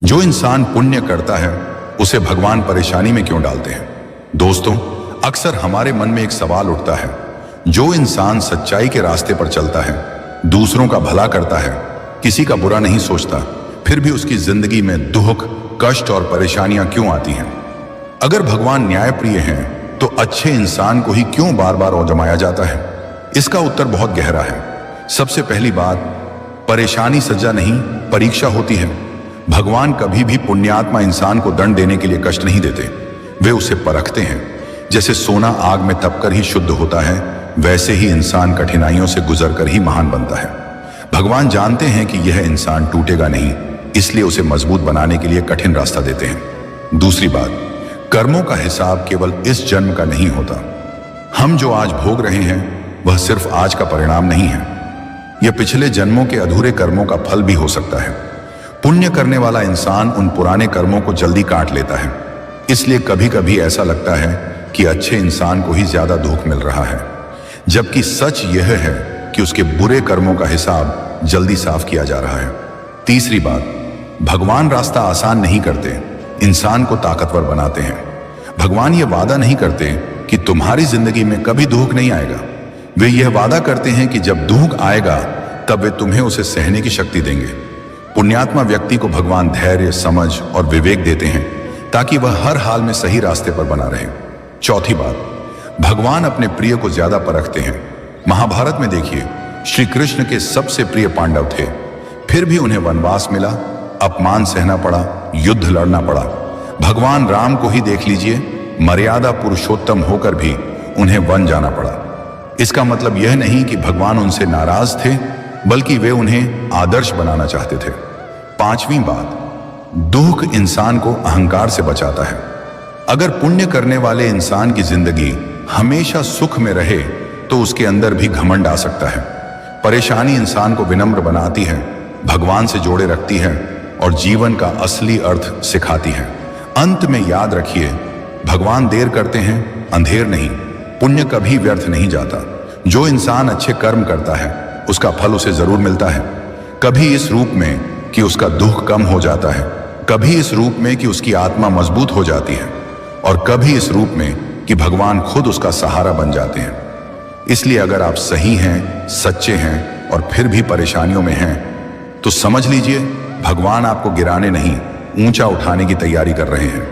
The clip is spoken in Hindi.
जो इंसान पुण्य करता है उसे भगवान परेशानी में क्यों डालते हैं? दोस्तों, अक्सर हमारे मन में एक सवाल उठता है। जो इंसान सच्चाई के रास्ते पर चलता है, दूसरों का भला करता है, किसी का बुरा नहीं सोचता, फिर भी उसकी जिंदगी में दुख, कष्ट और परेशानियां क्यों आती हैं? अगर भगवान न्यायप्रिय हैं, तो अच्छे इंसान को ही क्यों बार बार आजमाया जाता है? इसका उत्तर बहुत गहरा है। सबसे पहली बात, परेशानी सजा नहीं, परीक्षा होती है। भगवान कभी भी पुण्यात्मा इंसान को दंड देने के लिए कष्ट नहीं देते, वे उसे परखते हैं। जैसे सोना आग में तपकर ही शुद्ध होता है, वैसे ही इंसान कठिनाइयों से गुजरकर ही महान बनता है। भगवान जानते हैं कि यह इंसान टूटेगा नहीं, इसलिए उसे मजबूत बनाने के लिए कठिन रास्ता देते हैं। दूसरी बात, कर्मों का हिसाब केवल इस जन्म का नहीं होता। हम जो आज भोग रहे हैं वह सिर्फ आज का परिणाम नहीं है, यह पिछले जन्मों के अधूरे कर्मों का फल भी हो सकता है। पुण्य करने वाला इंसान उन पुराने कर्मों को जल्दी काट लेता है, इसलिए कभी कभी ऐसा लगता है कि अच्छे इंसान को ही ज्यादा दुख मिल रहा है, जबकि सच यह है कि उसके बुरे कर्मों का हिसाब जल्दी साफ किया जा रहा है। तीसरी बात, भगवान रास्ता आसान नहीं करते, इंसान को ताकतवर बनाते हैं। भगवान ये वादा नहीं करते कि तुम्हारी जिंदगी में कभी दुख नहीं आएगा। वे यह वादा करते हैं कि जब दुख आएगा तब वे तुम्हें उसे सहने की शक्ति देंगे। पुण्यात्मा व्यक्ति को भगवान धैर्य, समझ और विवेक देते हैं ताकि वह हर हाल में सही रास्ते पर बना रहे। चौथी बात, भगवान अपने प्रिय को ज्यादा परखते हैं। महाभारत में देखिए, श्री कृष्ण के सबसे प्रिय पांडव थे, फिर भी उन्हें वनवास मिला, अपमान सहना पड़ा, युद्ध लड़ना पड़ा। भगवान राम को ही देख लीजिए, मर्यादा पुरुषोत्तम होकर भी उन्हें वन जाना पड़ा। इसका मतलब यह नहीं कि भगवान उनसे नाराज थे, बल्कि वे उन्हें आदर्श बनाना चाहते थे। पांचवी बात, दुख इंसान को अहंकार से बचाता है। अगर पुण्य करने वाले इंसान की जिंदगी हमेशा सुख में रहे तो उसके अंदर भी घमंड आ सकता है। परेशानी इंसान को विनम्र बनाती है, भगवान से जोड़े रखती है और जीवन का असली अर्थ सिखाती है। अंत में याद रखिए, भगवान देर करते हैं, अंधेर नहीं। पुण्य कभी व्यर्थ नहीं जाता। जो इंसान अच्छे कर्म करता है उसका फल उसे जरूर मिलता है, कभी इस रूप में कि उसका दुख कम हो जाता है, कभी इस रूप में कि उसकी आत्मा मजबूत हो जाती है, और कभी इस रूप में कि भगवान खुद उसका सहारा बन जाते हैं। इसलिए अगर आप सही हैं, सच्चे हैं और फिर भी परेशानियों में हैं, तो समझ लीजिए भगवान आपको गिराने नहीं, ऊंचा उठाने की तैयारी कर रहे हैं।